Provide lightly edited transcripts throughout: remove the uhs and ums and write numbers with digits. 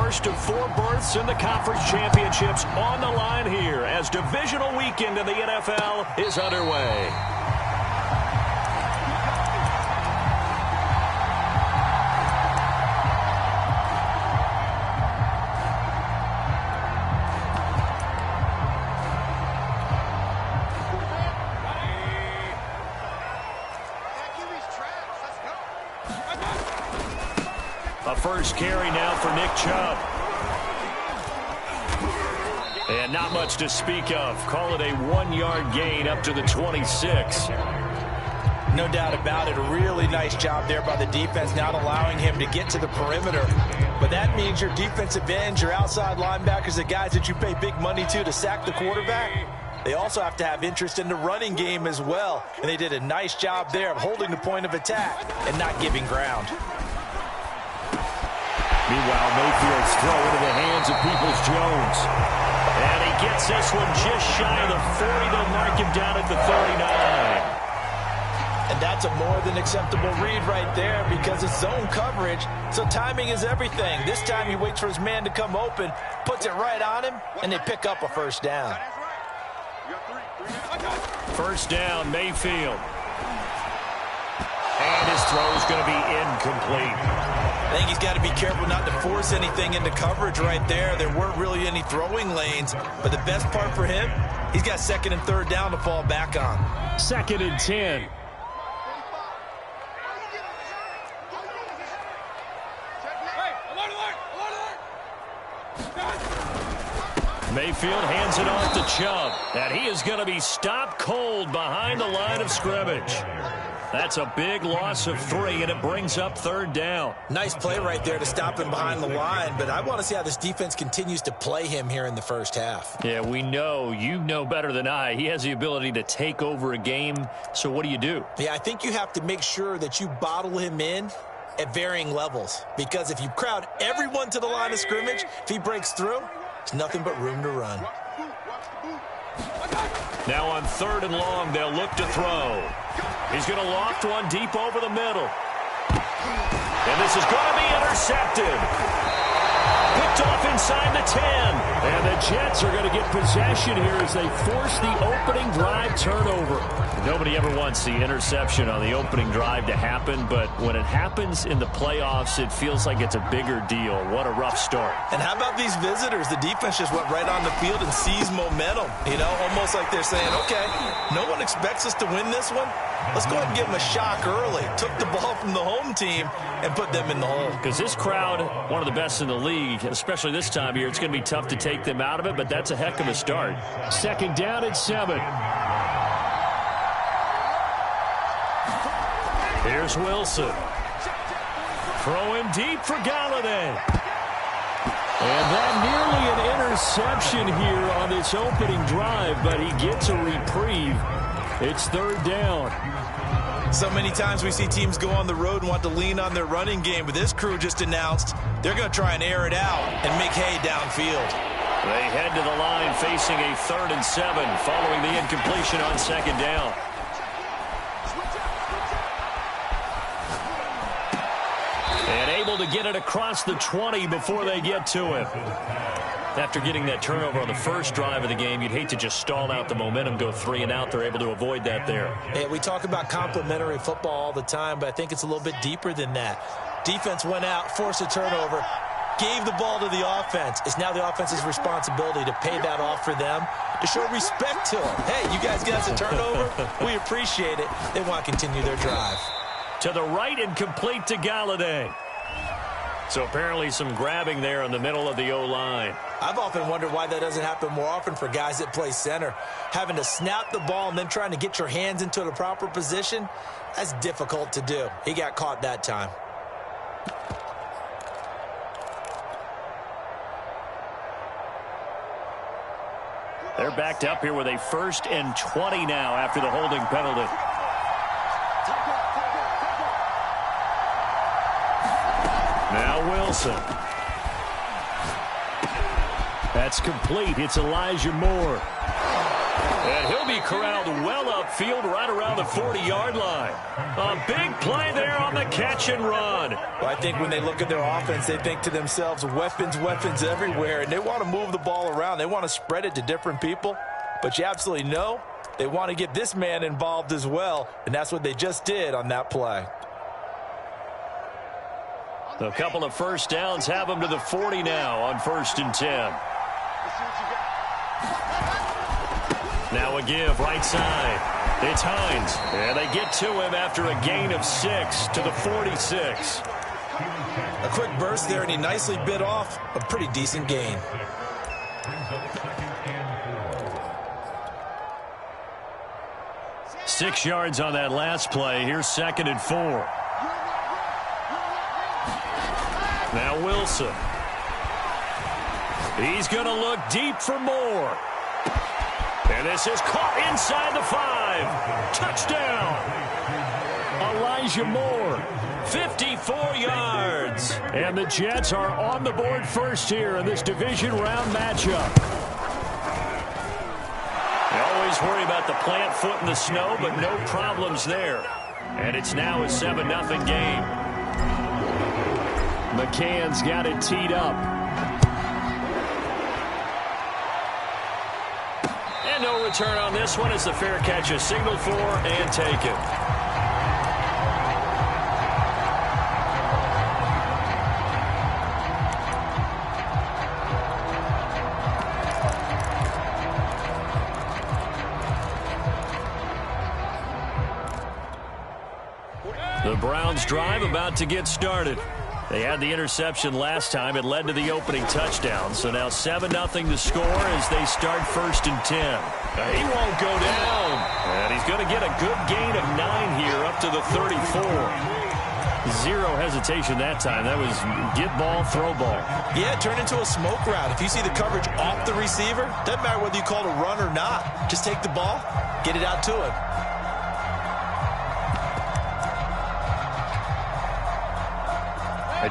first of 4 berths in the conference championships on the line here as divisional weekend in the NFL is underway. A first carry now for Nick Chubb. And not much to speak of. Call it a 1-yard gain up to the 26. No doubt about it. A really nice job there by the defense, not allowing him to get to the perimeter. But that means your defensive ends, your outside linebackers, the guys that you pay big money to sack the quarterback, they also have to have interest in the running game as well. And they did a nice job there of holding the point of attack and not giving ground. Meanwhile, Mayfield's throw into the hands of Peoples-Jones. And he gets this one just shy of the 40. They'll mark him down at the 39. And that's a more than acceptable read right there because it's zone coverage, so timing is everything. This time he waits for his man to come open, puts it right on him, and they pick up a first down. First down, Mayfield. And his throw's going to be incomplete. I think he's got to be careful not to force anything into coverage right there. There weren't really any throwing lanes, but the best part for him, he's got 2nd and 3rd down to fall back on. 2nd and 10. Mayfield hands it off to Chubb, and he is going to be stopped cold behind the line of scrimmage. That's a big loss of 3, and it brings up 3rd down. Nice play right there to stop him behind the line, but I want to see how this defense continues to play him here in the first half. Yeah, we know. You know better than I. He has the ability to take over a game, so what do? Yeah, I think you have to make sure that you bottle him in at varying levels, because if you crowd everyone to the line of scrimmage, if he breaks through, there's nothing but room to run. Now on 3rd and long, they'll look to throw. He's going to loft one deep over the middle. And this is going to be intercepted. Picked off inside the 10. And the Jets are going to get possession here as they force the opening drive turnover. Nobody ever wants the interception on the opening drive to happen, but when it happens in the playoffs, it feels like it's a bigger deal. What a rough start. And how about these visitors? The defense just went right on the field and seized momentum. You know, almost like they're saying, okay, no one expects us to win this one. Let's go ahead and give them a shock early. Took the ball from the home team and put them in the hole. Because this crowd, one of the best in the league, especially this time of year, it's going to be tough to take them out of it, but that's a heck of a start. 2nd down at 7. Here's Wilson. Throwing deep for Galladay. And that nearly an interception here on this opening drive, but he gets a reprieve. It's 3rd down. So many times we see teams go on the road and want to lean on their running game, but this crew just announced they're going to try and air it out and make hay downfield. They head to the line facing a 3rd and 7 following the incompletion on 2nd down. And able to get it across the 20 before they get to him. After getting that turnover on the first drive of the game, you'd hate to just stall out the momentum, go 3 and out. They're able to avoid that there. Hey, we talk about complementary football all the time, but I think it's a little bit deeper than that. Defense went out, forced a turnover, gave the ball to the offense. It's now the offense's responsibility to pay that off for them, to show respect to them. Hey, you guys got us a turnover? We appreciate it. They want to continue their drive. To the right and complete to Galladay. So apparently some grabbing there in the middle of the O-line. I've often wondered why that doesn't happen more often for guys that play center. Having to snap the ball and then trying to get your hands into the proper position, that's difficult to do. He got caught that time. They're backed up here with a 1st and 20 now after the holding penalty. Now Wilson. That's complete. It's Elijah Moore. And he'll be corralled well upfield right around the 40-yard line. A big play there on the catch and run. Well, I think when they look at their offense, they think to themselves, weapons, weapons everywhere, and they want to move the ball around. They want to spread it to different people. But you absolutely know they want to get this man involved as well, and that's what they just did on that play. A couple of first downs have them to the 40 now on 1st and 10. Now a give right side. It's Hines. And they get to him after a gain of 6 to the 46. A quick burst there, and he nicely bit off a pretty decent gain. Six yards on that last play. Here's 2nd and 4. Now Wilson. He's going to look deep for more. And this is caught inside the 5. Touchdown. Elijah Moore, 54 yards. And the Jets are on the board first here in this division round matchup. They always worry about the plant foot in the snow, but no problems there. And it's now a 7-0 game. McCann's got it teed up. And no return on this one as the fair catch is signaled for and taken. The Browns drive about to get started. They had the interception last time. It led to the opening touchdown. So now 7-0 to score as they start 1st and 10. He won't go down. And he's going to get a good gain of 9 here up to the 34. Zero hesitation that time. That was get ball, throw ball. Yeah, it turned into a smoke route. If you see the coverage off the receiver, doesn't matter whether you call it a run or not. Just take the ball, get it out to him.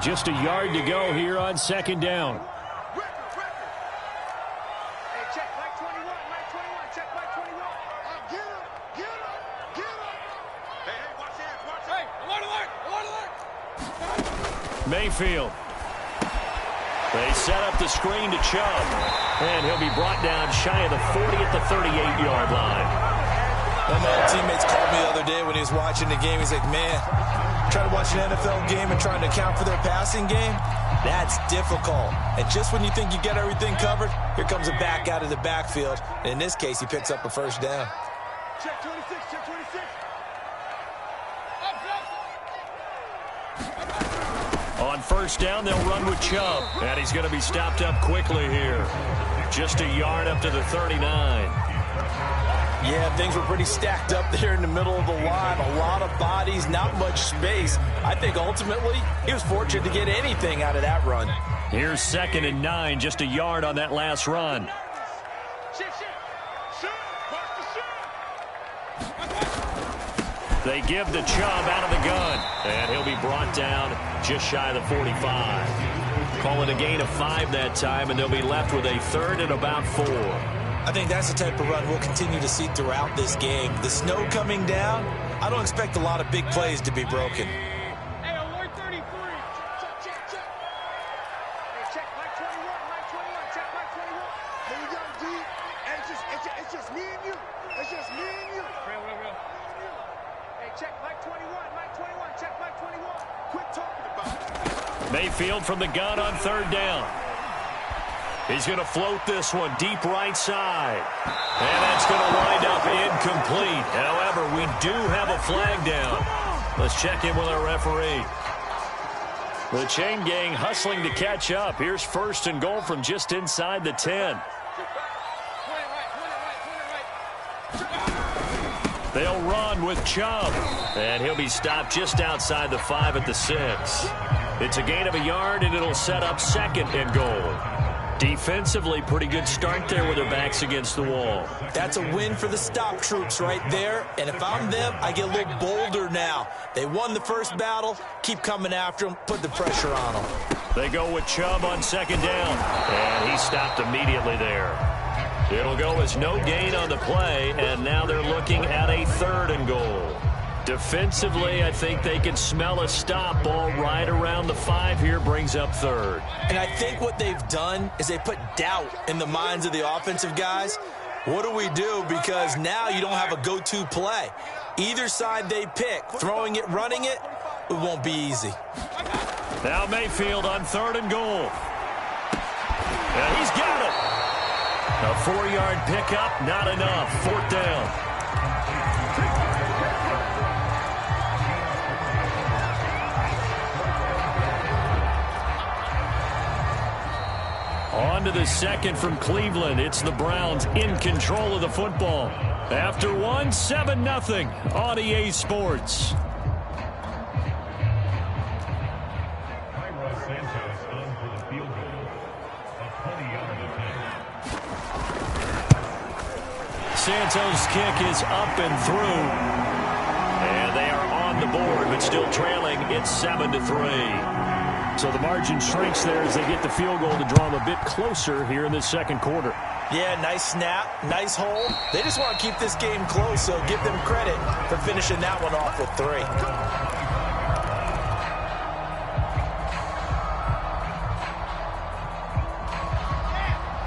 Just a yard to go here on 2nd down. Mayfield. They set up the screen to Chubb. And he'll be brought down shy of the 40 at the 38-yard line. One of my teammates called me the other day when he was watching the game. He's like, man, trying to watch an NFL game and trying to account for their passing game, that's difficult. And just when you think you get everything covered, here comes a back out of the backfield. And in this case, he picks up a first down. Check 26, check 26. On 1st down, they'll run with Chubb. And he's going to be stopped up quickly here. Just a yard up to the 39. Yeah, things were pretty stacked up there in the middle of the line. A lot of bodies, not much space. I think ultimately he was fortunate to get anything out of that run. Here's 2nd and 9, just a yard on that last run. They give the Chubb out of the gun, and he'll be brought down just shy of the 45. Call it a gain of 5 that time, and they'll be left with a 3rd and about 4. I think that's the type of run we'll continue to see throughout this game. The snow coming down, I don't expect a lot of big plays to be broken. Hey, alert 33. Check. Hey, check Mike 21, Mike 21, check Mike 21. Hey, you got D, and it's just me and you. It's just me and you. Real. Hey, check Mike 21, Mike 21, check Mike 21. Quit talking about it. Mayfield from the gun on 3rd down. He's going to float this one deep right side. And that's going to wind up incomplete. However, we do have a flag down. Let's check in with our referee. The chain gang hustling to catch up. Here's 1st and goal from just inside the 10. They'll run with Chubb. And he'll be stopped just outside the 5 at the 6. It's a gain of a yard, and it'll set up 2nd and goal. Defensively, pretty good start there with their backs against the wall. That's a win for the stop troops right there. And if I'm them, I get a little bolder now. They won the first battle. Keep coming after them. Put the pressure on them. They go with Chubb on 2nd down. And he stopped immediately there. It'll go as no gain on the play, and now they're looking at a 3rd and goal. Defensively, I think they can smell a stop. Ball right around the 5 here, brings up 3rd. And I think what they've done is they put doubt in the minds of the offensive guys. What do we do? Because now you don't have a go-to play. Either side they pick, throwing it, running it, it won't be easy. Now Mayfield on 3rd and goal. And he's got it. A 4-yard pickup, not enough. 4th down. On to the 2nd from Cleveland. It's the Browns in control of the football. After 1, 7-0 on EA Sports. Santos' kick is up and through. And they are on the board, but still trailing. It's 7-3. So the margin shrinks there as they get the field goal to draw them a bit closer here in the 2nd quarter. Yeah, nice snap, nice hold. They just want to keep this game close, so give them credit for finishing that one off with 3.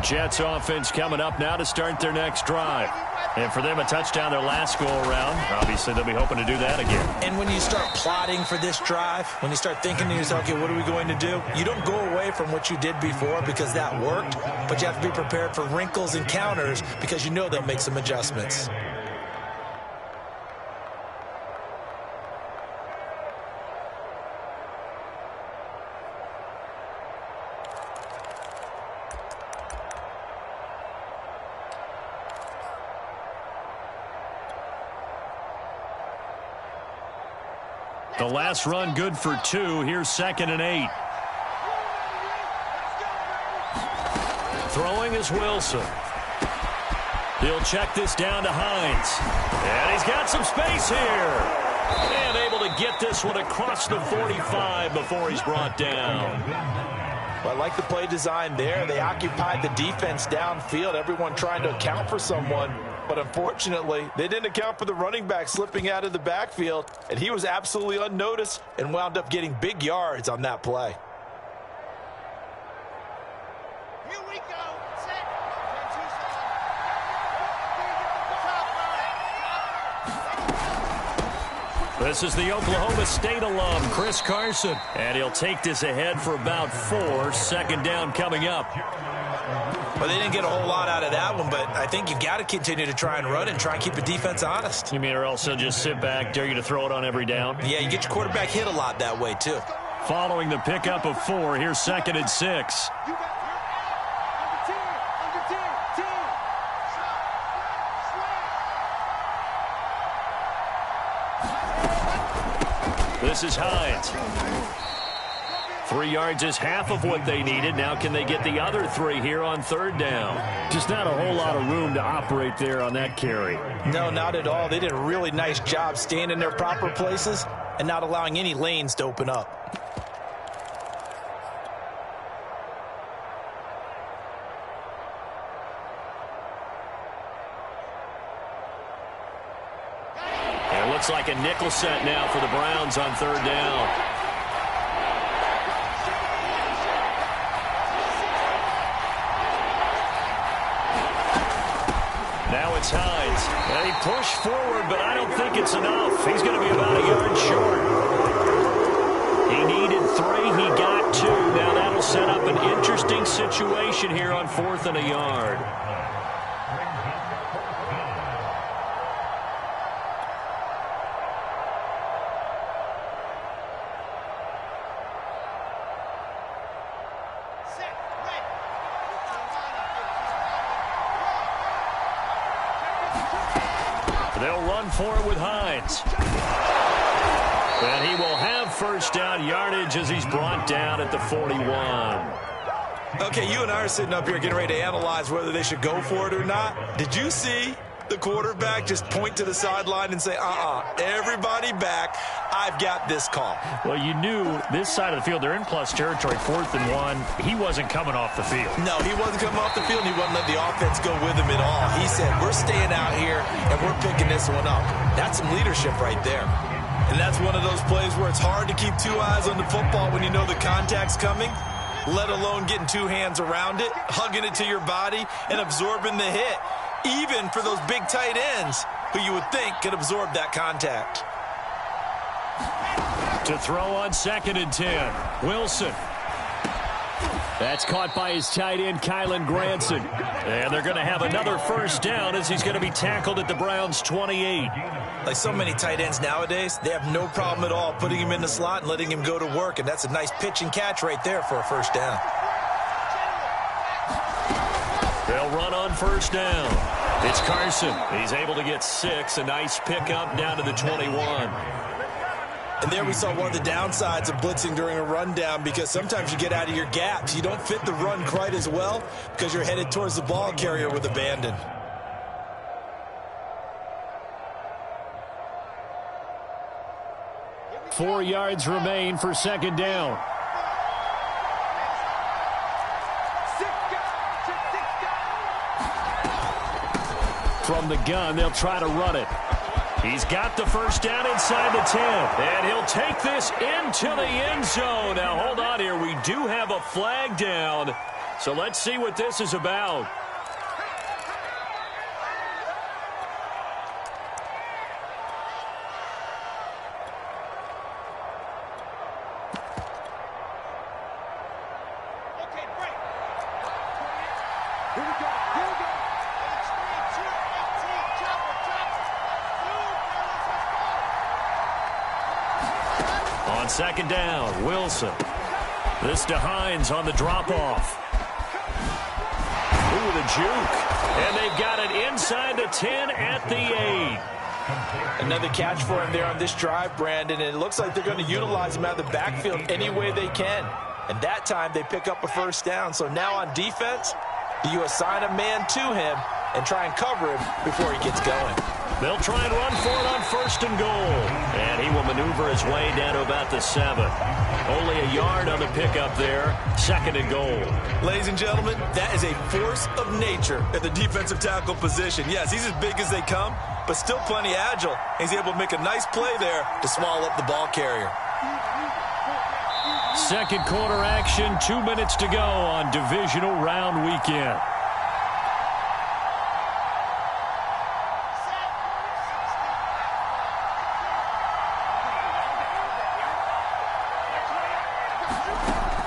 Jets offense coming up now to start their next drive. And for them, a touchdown their last go-around. Obviously, they'll be hoping to do that again. And when you start plotting for this drive, when you start thinking to yourself, okay, what are we going to do? You don't go away from what you did before because that worked, but you have to be prepared for wrinkles and counters because you know they'll make some adjustments. The last run good for 2. Here's 2nd and 8. Throwing is Wilson. He'll check this down to Hines. And he's got some space here. And able to get this one across the 45 before he's brought down. Well, I like the play design there. They occupied the defense downfield, everyone trying to account for someone. But unfortunately, they didn't account for the running back slipping out of the backfield, and he was absolutely unnoticed and wound up getting big yards on that play. Here we go. Set. This is the Oklahoma State alum, Chris Carson. And he'll take this ahead for about 4. 2nd down coming up. Well, they didn't get a whole lot out of that one, but I think you got to continue to try and run and try and keep the defense honest. You mean or else they'll just sit back, dare you to throw it on every down? Yeah, you get your quarterback hit a lot that way, too. Following the pickup of 4, here's 2nd and 6. This is Hines. 3 yards is half of what they needed. Now can they get the other 3 here on 3rd down? Just not a whole lot of room to operate there on that carry. No, not at all. They did a really nice job staying in their proper places and not allowing any lanes to open up. And it looks like a nickel set now for the Browns on 3rd down. Now it's Hines. And he pushed forward, but I don't think it's enough. He's going to be about a yard short. He needed 3. He got 2. Now that'll set up an interesting situation here on 4th and a yard. They'll run for it with Hines. And he will have 1st down yardage as he's brought down at the 41. Okay, you and I are sitting up here getting ready to analyze whether they should go for it or not. Did you see the quarterback just point to the sideline and say, everybody back. I've got this call. Well, you knew this side of the field, they're in plus territory, 4th and 1. He wasn't coming off the field. No, he wasn't coming off the field, and he wasn't letting the offense go with him at all. He said, we're staying out here, and we're picking this one up. That's some leadership right there. And that's one of those plays where it's hard to keep 2 eyes on the football when you know the contact's coming, let alone getting 2 hands around it, hugging it to your body, and absorbing the hit, even for those big tight ends who you would think could absorb that contact. To throw on 2nd and 10. Wilson. That's caught by his tight end, Kylen Granson. And they're going to have another first down as he's going to be tackled at the Browns' 28. Like so many tight ends nowadays, they have no problem at all putting him in the slot and letting him go to work. And that's a nice pitch and catch right there for a first down. They'll run on first down. It's Carson. He's able to get 6. A nice pickup down to the 21. And there we saw one of the downsides of blitzing during a rundown, because sometimes you get out of your gaps. You don't fit the run quite as well because you're headed towards the ball carrier with abandon. Four yards remain for 2nd down. From the gun, they'll try to run it. He's got the first down inside the 10. And he'll take this into the end zone. Now, hold on here. We do have a flag down. So let's see what this is about. Okay, break. Here we go. Here we go. On 2nd down, Wilson. This to Hines on the drop-off. Ooh, the juke. And they've got it inside the 10 at the 8. Another catch for him there on this drive, Brandon, and it looks like they're going to utilize him out of the backfield any way they can. And that time they pick up a first down. So now on defense, you assign a man to him and try and cover him before he gets going. They'll try and run for it on 1st and goal. And he will maneuver his way down to about the 7. Only a yard on the pickup there. 2nd and goal. Ladies and gentlemen, that is a force of nature at the defensive tackle position. Yes, he's as big as they come, but still plenty agile. He's able to make a nice play there to swallow up the ball carrier. 2nd quarter action, 2 minutes to go on divisional round weekend.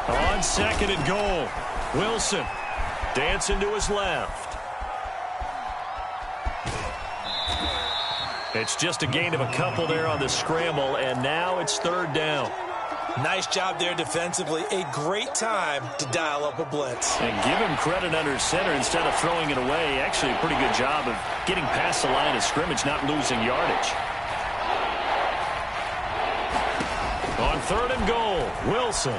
On 2nd and goal, Wilson dancing to his left. It's just a gain of a couple there on the scramble, and now it's 3rd down. Nice job there defensively. A great time to dial up a blitz. And give him credit under center instead of throwing it away. Actually, a pretty good job of getting past the line of scrimmage, not losing yardage. On 3rd and goal, Wilson.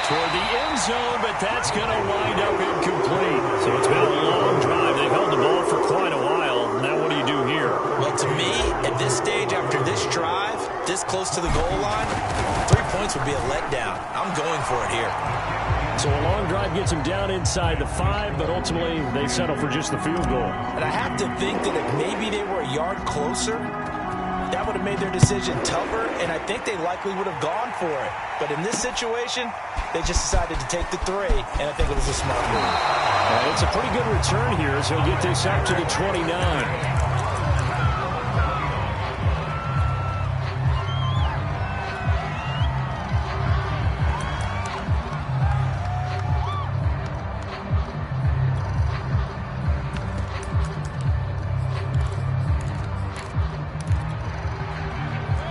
Toward the end zone, but that's going to wind up incomplete. So it's been a long drive. They've held the ball for quite a while. Now what do you do here? Well, to me, at this stage, after this drive, this close to the goal line, 3 points would be a letdown. I'm going for it here. So a long drive gets them down inside the 5, but ultimately they settle for just the field goal. And I have to think that if maybe they were a yard closer, that would have made their decision tougher, and I think they likely would have gone for it. But in this situation, they just decided to take the 3, and I think it was a smart move. It's a pretty good return here as he'll get this up to the 29.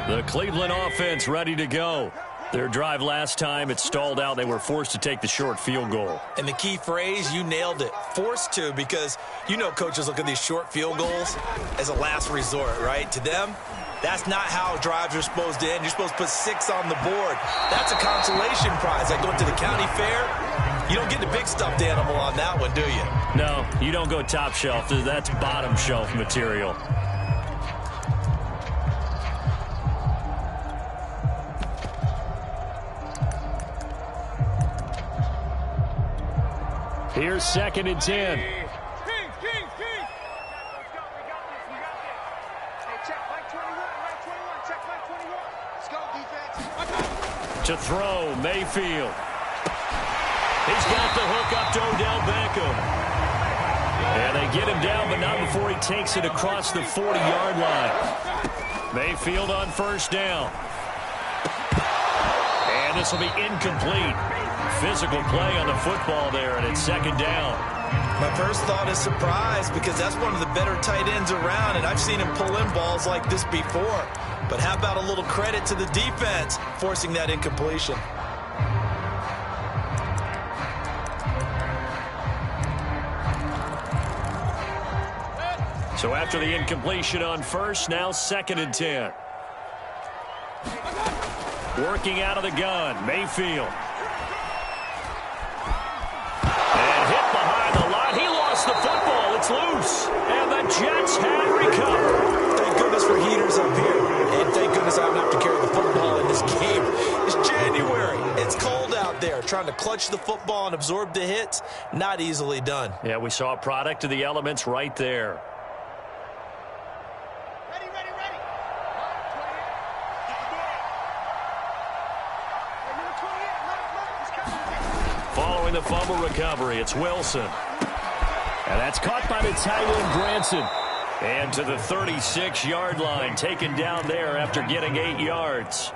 The Cleveland offense ready to go. Their drive last time, it stalled out. They were forced to take the short field goal. And the key phrase, you nailed it, forced to, because you know coaches look at these short field goals as a last resort, right? To them, that's not how drives are supposed to end. You're supposed to put 6 on the board. That's a consolation prize. Like going to the county fair, You don't get the big stuffed animal on that one, do you? No, you don't go top shelf. That's bottom shelf material. Here's 2nd and 10. To throw, Mayfield. He's got the hook up to Odell Beckham. And they get him down, but not before he takes it across the 40-yard line. Mayfield on 1st down. And this will be incomplete. Physical play on the football there, and it's 2nd down. My first thought is surprise, because that's one of the better tight ends around, and I've seen him pull in balls like this before. But how about a little credit to the defense forcing that incompletion? So after the incompletion on 1st, now 2nd and 10. Working out of the gun, Mayfield. And hit behind the line. He lost the football. It's loose. And the Jets have recovered. Thank goodness for heaters up here. And thank goodness I don't have to carry the football in this game. It's January. It's cold out there. Trying to clutch the football and absorb the hits, not easily done. Yeah, we saw a product of the elements right there. Following the fumble recovery, it's Wilson. And that's caught by the tight end, Branson. And to the 36-yard line, taken down there after getting 8 yards.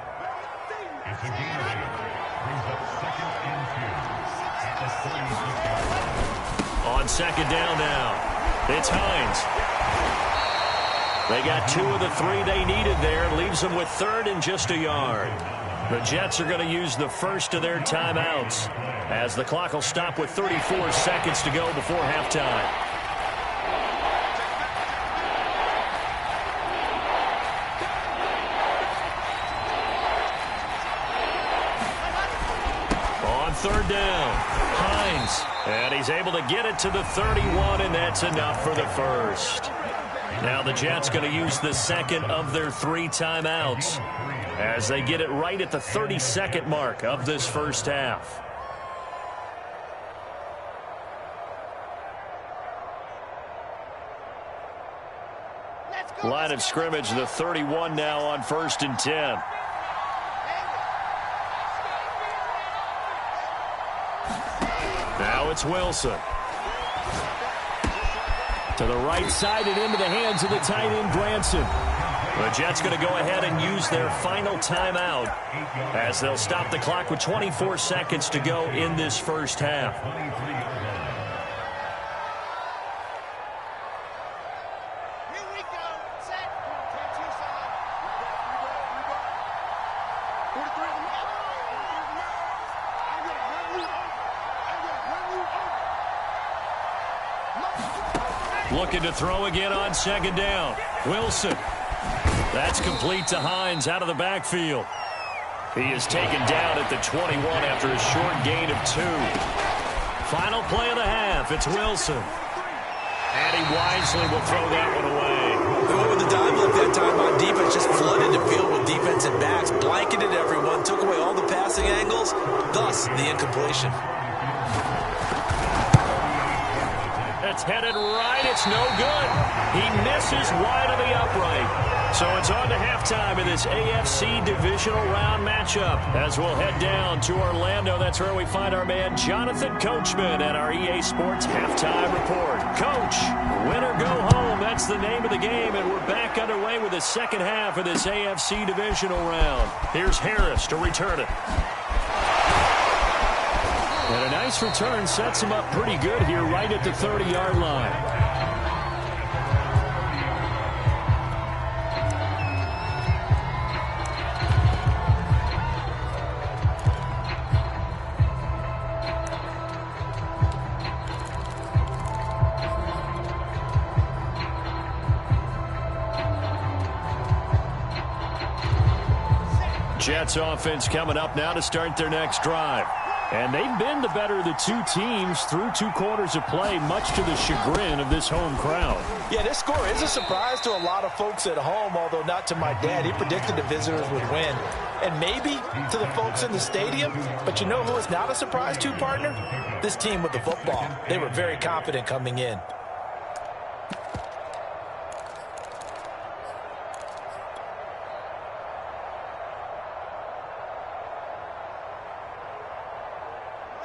On 2nd down now, it's Hines. They got 2 of the 3 they needed there. Leaves them with 3rd and just a yard. The Jets are going to use the first of their timeouts, as the clock will stop with 34 seconds to go before halftime. On 3rd down, Hines. And he's able to get it to the 31, and that's enough for the first. Now the Jets going to use the 2nd of their 3 timeouts, as they get it right at the 32nd mark of this first half. Line of scrimmage, the 31 now on 1st and 10. Now it's Wilson. To the right side and into the hands of the tight end, Branson. The Jets going to go ahead and use their final timeout, as they'll stop the clock with 24 seconds to go in this first half. Looking to throw again on 2nd down. Wilson. That's complete to Hines out of the backfield. He is taken down at the 21 after a short gain of 2. Final play of the half. It's Wilson. And he wisely will throw that one away. Who with the dive look that time on defense just flooded the field with defensive backs, blanketed everyone, took away all the passing angles, thus the incompletion. It's headed right. It's no good. He misses wide of the upright. So it's on to halftime in this AFC divisional round matchup, as we'll head down to Orlando. That's where we find our man Jonathan Coachman at our EA Sports halftime report. Coach, win or go home. That's the name of the game, and we're back underway with the second half of this AFC divisional round. Here's Harris to return it. And a nice return sets him up pretty good here right at the 30-yard line. Jets offense coming up now to start their next drive. And they've been the better of the two teams through 2 quarters of play, much to the chagrin of this home crowd. Yeah, this score is a surprise to a lot of folks at home, although not to my dad. He predicted the visitors would win. And maybe to the folks in the stadium. But you know who is not a surprise to, partner? This team with the football. They were very confident coming in.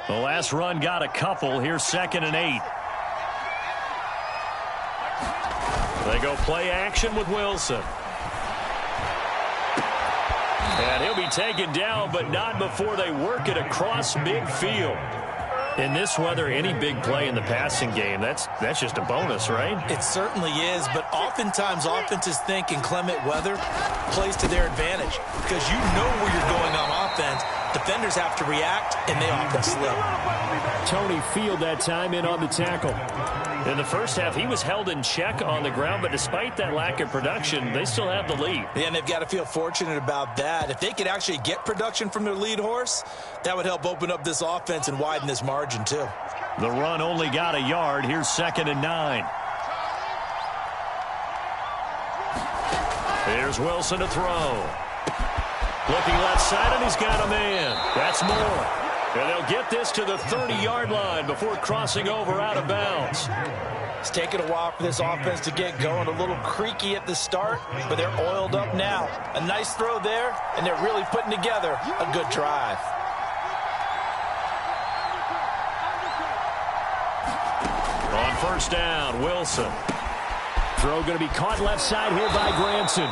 The last run got a couple. Here's 2nd and 8. They go play action with Wilson. And he'll be taken down, but not before they work it across midfield. In this weather, any big play in the passing game, that's just a bonus, right? It certainly is, but oftentimes offenses think inclement weather plays to their advantage because you know where you're going on offense. Defenders have to react, and they often slip. Tony Field that time in on the tackle. In the first half, he was held in check on the ground, but despite that lack of production, they still have the lead. Yeah, and they've got to feel fortunate about that. If they could actually get production from their lead horse, that would help open up this offense and widen this margin, too. The run only got a yard. Here's 2nd and 9. Here's Wilson to throw. Looking left side, and he's got a man. That's more. And they'll get this to the 30-yard line before crossing over out of bounds. It's taken a while for this offense to get going. A little creaky at the start, but they're oiled up now. A nice throw there, and they're really putting together a good drive. On first down, Wilson. Throw going to be caught left side here by Granson.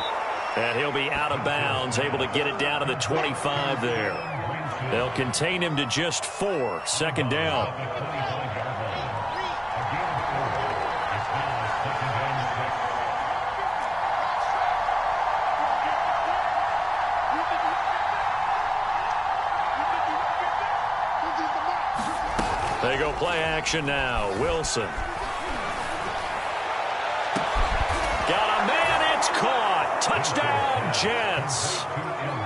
And he'll be out of bounds, able to get it down to the 25 there. They'll contain him to just 4. 2nd down. They go play action now. Wilson. Got a man, it's caught. Touchdown, Jets.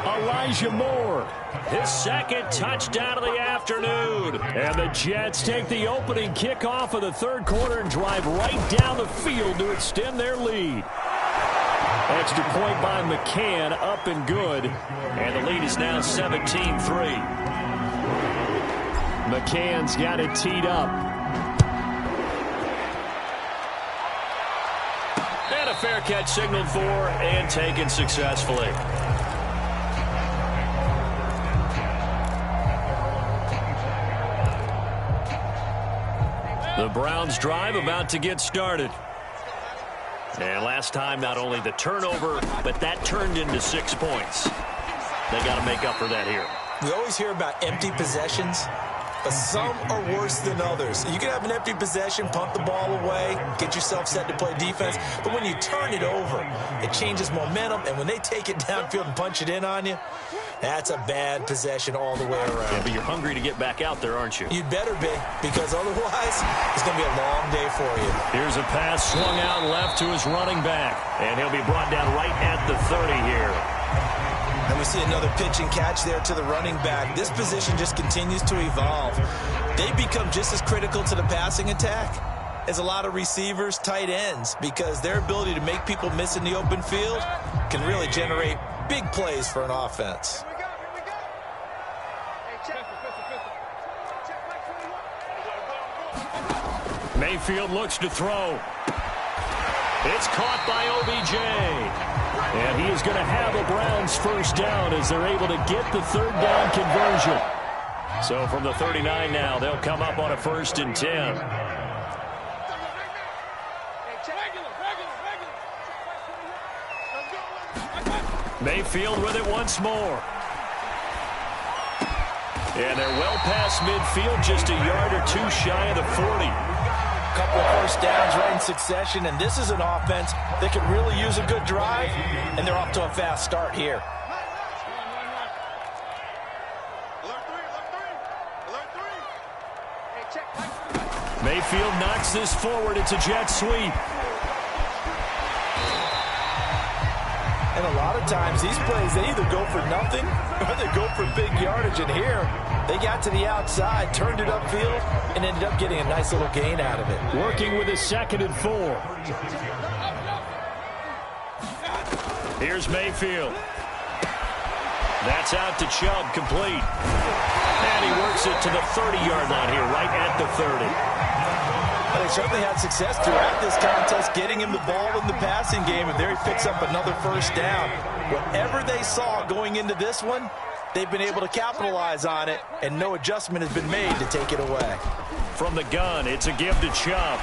Elijah Moore, his 2nd touchdown of the afternoon. And the Jets take the opening kickoff of the 3rd quarter and drive right down the field to extend their lead. Extra point by McCann, up and good. And the lead is now 17-3. McCann's got it teed up. And a fair catch signaled for and taken successfully. The Browns drive about to get started. And last time, not only the turnover, but that turned into 6 points. They got to make up for that here. We always hear about empty possessions, but some are worse than others. You can have an empty possession, punt the ball away, get yourself set to play defense, but when you turn it over, it changes momentum, and when they take it downfield and punch it in on you, that's a bad possession all the way around. Yeah, but you're hungry to get back out there, aren't you? You'd better be, because otherwise, it's going to be a long day for you. Here's a pass swung out left to his running back, and he'll be brought down right at the 30 here. And we see another pitch and catch there to the running back. This position just continues to evolve. They become just as critical to the passing attack as a lot of receivers, tight ends, because their ability to make people miss in the open field can really generate big plays for an offense. Mayfield looks to throw. It's caught by OBJ. And he is going to have a Browns first down as they're able to get the 3rd down conversion. So from the 39 now, they'll come up on a 1st and 10. Mayfield with it once more. And they're well past midfield, just a yard or 2 shy of the 40. Couple of first downs right in succession, and this is an offense that could really use a good drive, and they're off to a fast start here. Mayfield knocks this forward. It's a jet sweep. And a lot of times these plays, they either go for nothing or they go for big yardage, and here They got to the outside, turned it upfield, and ended up getting a nice little gain out of it. Working with a 2nd and 4. Here's Mayfield. That's out to Chubb, complete. And he works it to the 30-yard line here, right at the 30. Well, they certainly had success throughout this contest, getting him the ball in the passing game, and there he picks up another first down. Whatever they saw going into this one, they've been able to capitalize on it, and no adjustment has been made to take it away. From the gun, it's a give to Chubb.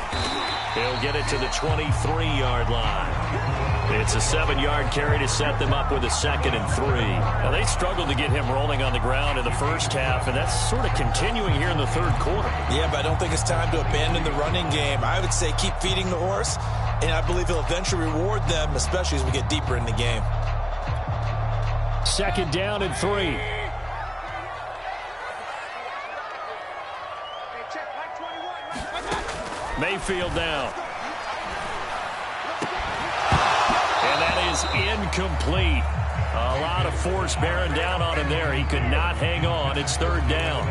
He'll get it to the 23-yard line. It's a 7-yard carry to set them up with a 2nd and 3. Now, they struggled to get him rolling on the ground in the first half, and that's sort of continuing here in the third quarter. Yeah, but I don't think it's time to abandon the running game. I would say keep feeding the horse, and I believe he'll eventually reward them, especially as we get deeper in the game. 2nd down and 3. Mayfield down. And that is incomplete. A lot of force bearing down on him there. He could not hang on. It's 3rd down.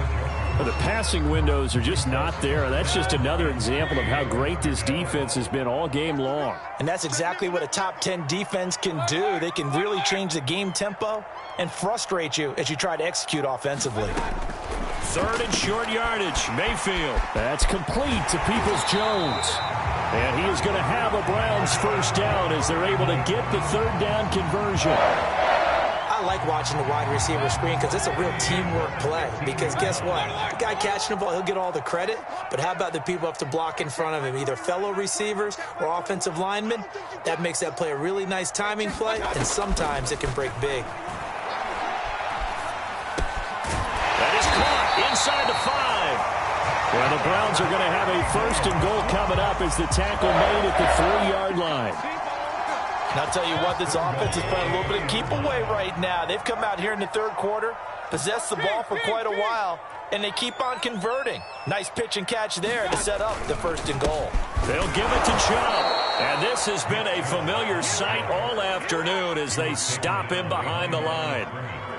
Well, the passing windows are just not there. That's just another example of how great this defense has been all game long. And that's exactly what a top 10 defense can do. They can really change the game tempo and frustrate you as you try to execute offensively. 3rd and short yardage. Mayfield. That's complete to Peoples-Jones. And he is going to have a Browns first down as they're able to get the 3rd down conversion. I like watching the wide receiver screen because it's a real teamwork play. Because guess what? The guy catching the ball, he'll get all the credit. But how about the people up to block in front of him, either fellow receivers or offensive linemen? That makes that play a really nice timing play, and sometimes it can break big. That is caught inside the 5. Well, the Browns are going to have a 1st and goal coming up as the tackle made at the 3-yard line. And I'll tell you what, this offense is playing a little bit of keep away right now. They've come out here in the 3rd quarter, possessed the ball for quite a while, and they keep on converting. Nice pitch and catch there to set up the 1st and goal. They'll give it to Chubb. And this has been a familiar sight all afternoon as they stop him behind the line.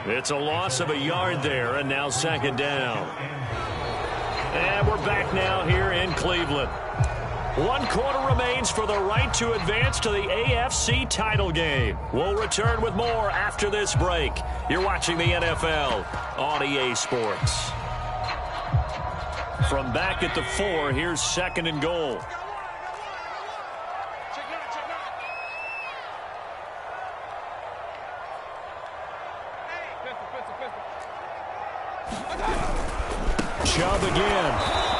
It's a loss of a yard there, and now 2nd down. And we're back now here in Cleveland. 1 quarter remains for the right to advance to the AFC title game. We'll return with more after this break. You're watching the NFL on EA Sports. From back at the 4, here's 2nd and goal. Chubb again.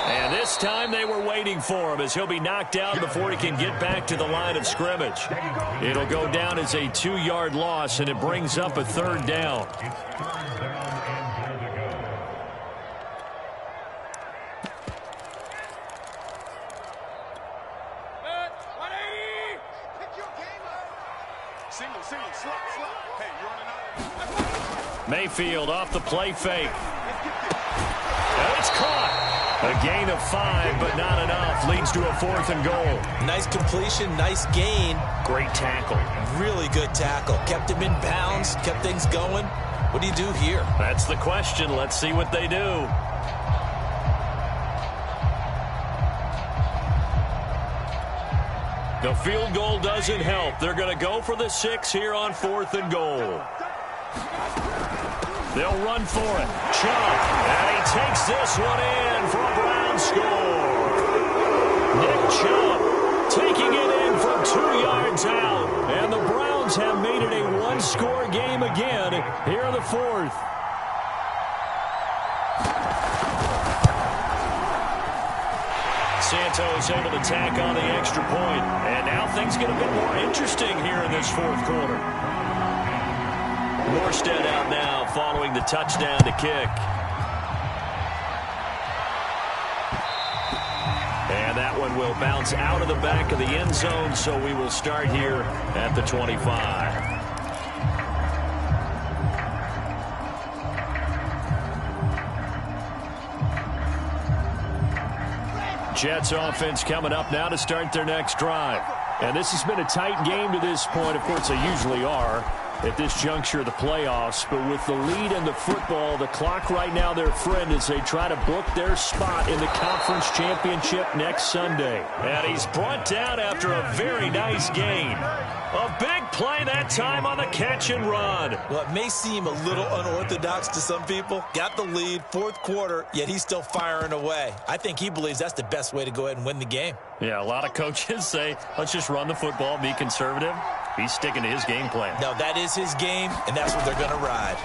And this time they were waiting for him as he'll be knocked down before he can get back to the line of scrimmage. It'll go down as a 2-yard loss, and it brings up a 3rd down. Mayfield off the play fake. And it's caught. A gain of 5, but not enough. Leads to a 4th and goal. Nice completion, nice gain. Great tackle. Really good tackle. Kept him in bounds, kept things going. What do you do here? That's the question. Let's see what they do. The field goal doesn't help. They're going to go for the 6 here on 4th and goal. They'll run for it. Chubb. And he takes this one in for a Brown score. Nick Chubb taking it in from 2 yards out. And the Browns have made it a 1-score game again here in the 4th. Santos able to tack on the extra point. And now things get a bit more interesting here in this 4th quarter. Morstead out now following the touchdown to kick. And that one will bounce out of the back of the end zone, so we will start here at the 25. Jets offense coming up now to start their next drive. And this has been a tight game to this point. Of course, they usually are. at this juncture of the playoffs, but with the lead in the football, the clock right now their friend as they try to book their spot in the conference championship next Sunday. And he's brought down after a very nice gain. A big play that time on the catch and run. Well, it may seem a little unorthodox to some people. Got the lead, fourth quarter, yet he's still firing away. I think he believes that's the best way to go ahead and win the game. Yeah, a lot of coaches say, let's just run the football, be conservative. He's sticking to his game plan. No, that is his game, and that's what they're going to ride.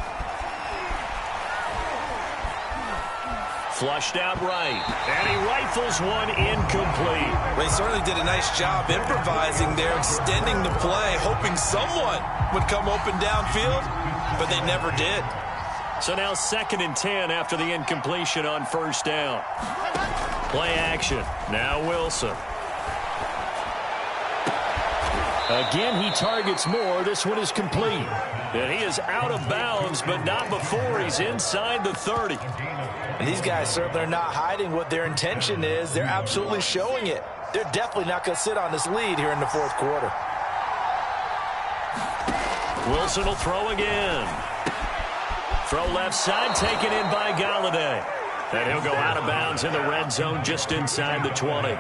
Flushed out right, and he rifles one incomplete. They certainly did a nice job improvising there, extending the play, hoping someone would come open downfield, but they never did. So now 2nd and 10 after the incompletion on first down. Play action. Now Wilson. Again, he targets more. This one is complete. And he is out of bounds, but not before he's inside the 30. And these guys certainly are not hiding what their intention is. They're absolutely showing it. They're definitely not going to sit on this lead here in the fourth quarter. Wilson will throw again. Throw left side, taken in by Galladay. And he'll go out of bounds in the red zone just inside the 20.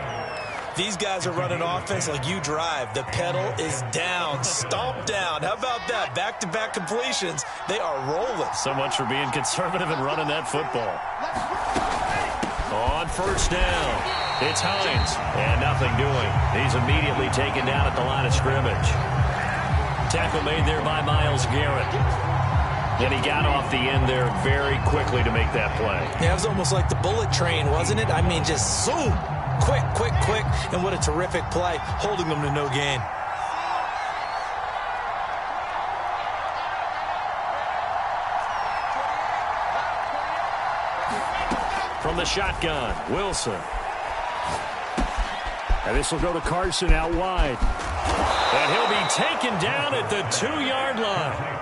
These guys are running offense like you drive. The pedal is down, stomp down. How about that? Back-to-back completions. They are rolling. So much for being conservative and running that football. On first down, it's Hines. And nothing doing. He's immediately taken down at the line of scrimmage. Tackle made there by Myles Garrett. And he got off the end there very quickly to make that play. Yeah, it was almost like the bullet train, wasn't it? I mean, just zoom. Quick, quick, quick. And what a terrific play, holding them to no gain. From the shotgun, Wilson. And this will go to Carson out wide. And he'll be taken down at the 2-yard line.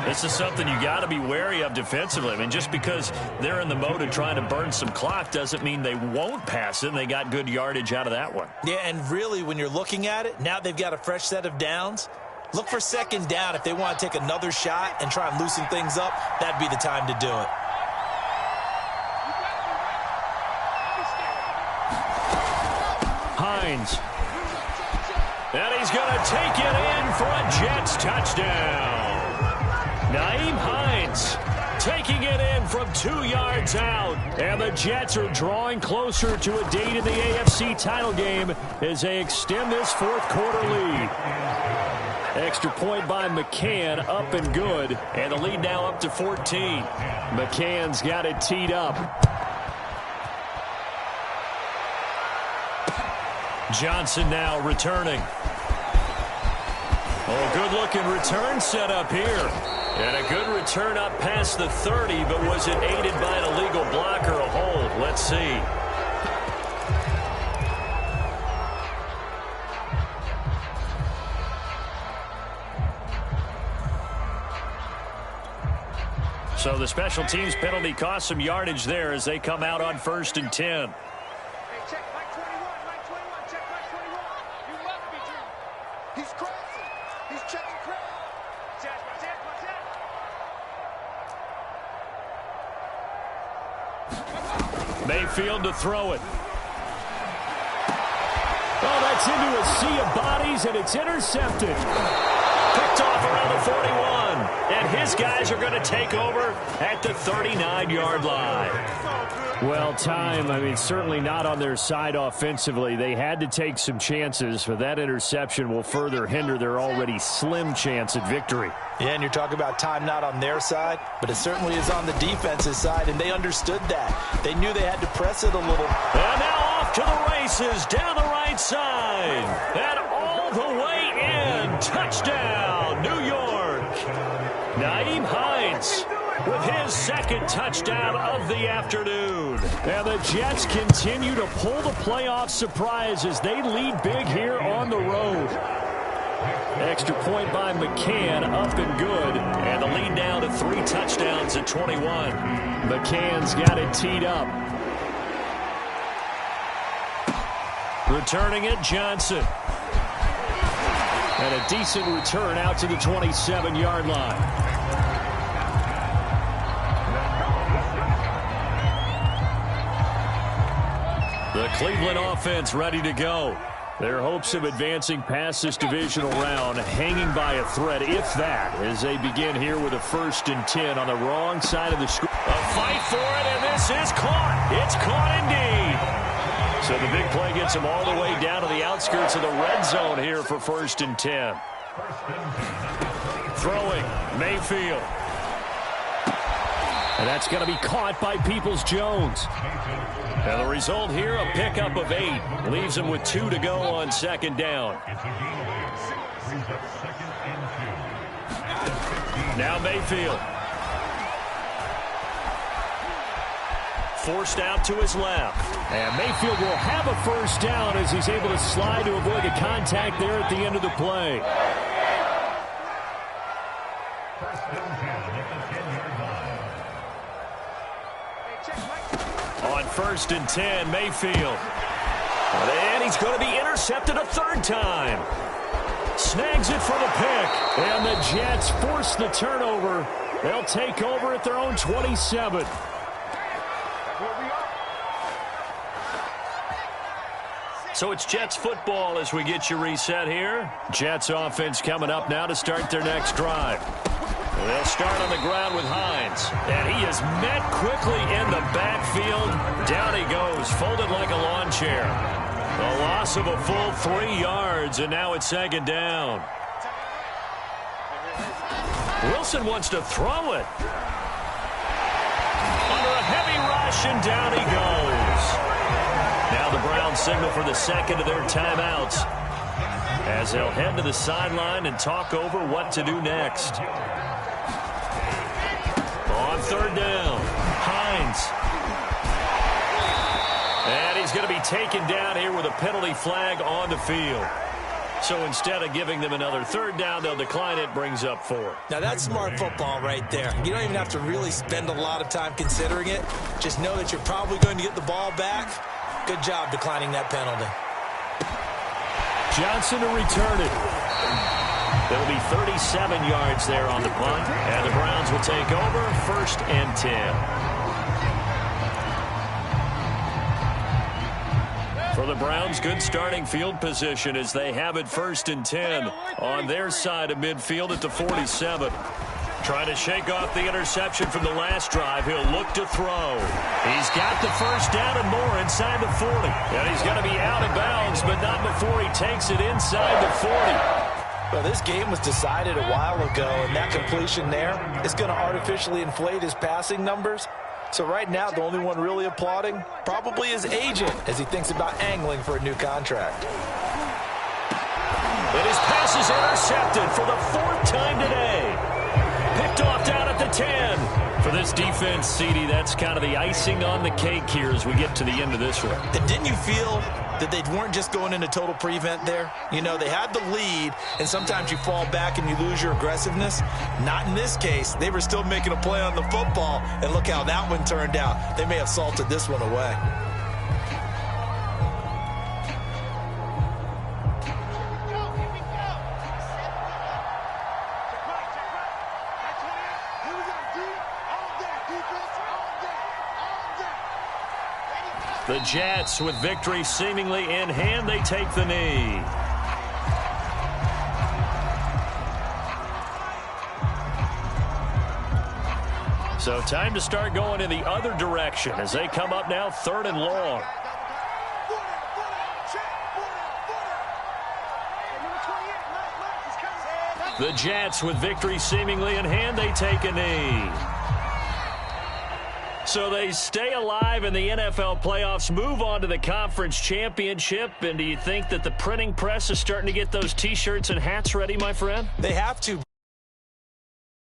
This is something you got to be wary of defensively. I mean, just because they're in the mode of trying to burn some clock doesn't mean they won't pass it, and they got good yardage out of that one. Yeah, and really, when you're looking at it, now they've got a fresh set of downs. Look for 2nd down. If they want to take another shot and try and loosen things up, that'd be the time to do it. Hines. And he's going to take it in for a Jets touchdown. Nyheim Hines taking it in from 2 yards out. And the Jets are drawing closer to a date in the AFC title game as they extend this fourth quarter lead. Extra point by McCann, up and good. And the lead now up to 14. McCann's got it teed up. Johnson now returning. Oh, good-looking return set up here. And a good return up past the 30, but was it aided by an illegal block or a hold? Let's see. So the special teams penalty cost some yardage there as they come out on 1st and 10. Mayfield to throw it. Oh, that's into a sea of bodies, and it's intercepted. Picked off around the 41. And his guys are going to take over at the 39-yard line. Well, time, I mean, certainly not on their side offensively. They had to take some chances, but that interception will further hinder their already slim chance at victory. Yeah, and you're talking about time not on their side, but it certainly is on the defense's side, and they understood that. They knew they had to press it a little. And now off to the races down the right side. And all the way in. Touchdown, New York. Nyheim Hines with his 2nd touchdown of the afternoon. And the Jets continue to pull the playoff surprise as they lead big here on the road. Extra point by McCann, up and good. And the lead down to 3 touchdowns at 21. McCann's got it teed up. Returning it, Johnson. And a decent return out to the 27-yard line. The Cleveland offense ready to go. Their hopes of advancing past this divisional round hanging by a thread, if that, as they begin here with a 1st and 10 on the wrong side of the screen. A fight for it, and this is caught. It's caught indeed. So the big play gets them all the way down to the outskirts of the red zone here for 1st and 10. Throwing, Mayfield. And that's going to be caught by Peoples-Jones. And the result here, a pickup of 8. Leaves them with 2 to go on 2nd down. Now Mayfield. Forced out to his left. And Mayfield will have a 1st down as he's able to slide to avoid the contact there at the end of the play. On 1st and 10, Mayfield. And he's going to be intercepted a 3rd time. Snags it for the pick. And the Jets force the turnover. They'll take over at their own 27. So it's Jets football as we get you reset here. Jets offense coming up now to start their next drive. They'll start on the ground with Hines. And he is met quickly in the backfield. Down he goes, folded like a lawn chair. A loss of a full 3 yards, and now it's 2nd down. Wilson wants to throw it. Under a heavy rush, and down he goes. Now the Browns signal for the 2nd of their timeouts as they'll head to the sideline and talk over what to do next. On 3rd down, Hines. And he's going to be taken down here with a penalty flag on the field. So instead of giving them another 3rd down, they'll decline it, brings up 4. Now that's smart football right there. You don't even have to really spend a lot of time considering it. Just know that you're probably going to get the ball back. Good job declining that penalty. Johnson to return it. There'll be 37 yards there on the punt, and the Browns will take over 1st and 10. For the Browns, good starting field position as they have it 1st and 10 on their side of midfield at the 47. Trying to shake off the interception from the last drive. He'll look to throw. He's got the 1st down and more inside the 40. And he's going to be out of bounds, but not before he takes it inside the 40. Well, this game was decided a while ago, and that completion there is going to artificially inflate his passing numbers. So right now, the only one really applauding probably his agent as he thinks about angling for a new contract. And his pass is intercepted for the 4th time today. Picked off down at the 10. For this defense, CD, that's kind of the icing on the cake here as we get to the end of this one. And didn't you feel that they weren't just going into total prevent there? You know, they had the lead, and sometimes you fall back and you lose your aggressiveness. Not in this case. They were still making a play on the football, and look how that one turned out. They may have salted this one away. The Jets, with victory seemingly in hand, they take the knee. So time to start going in the other direction as they come up now 3rd and long. The Jets, with victory seemingly in hand, they take a knee. So they stay alive in the NFL playoffs, move on to the conference championship. And do you think that the printing press is starting to get those T-shirts and hats ready, my friend? They have to.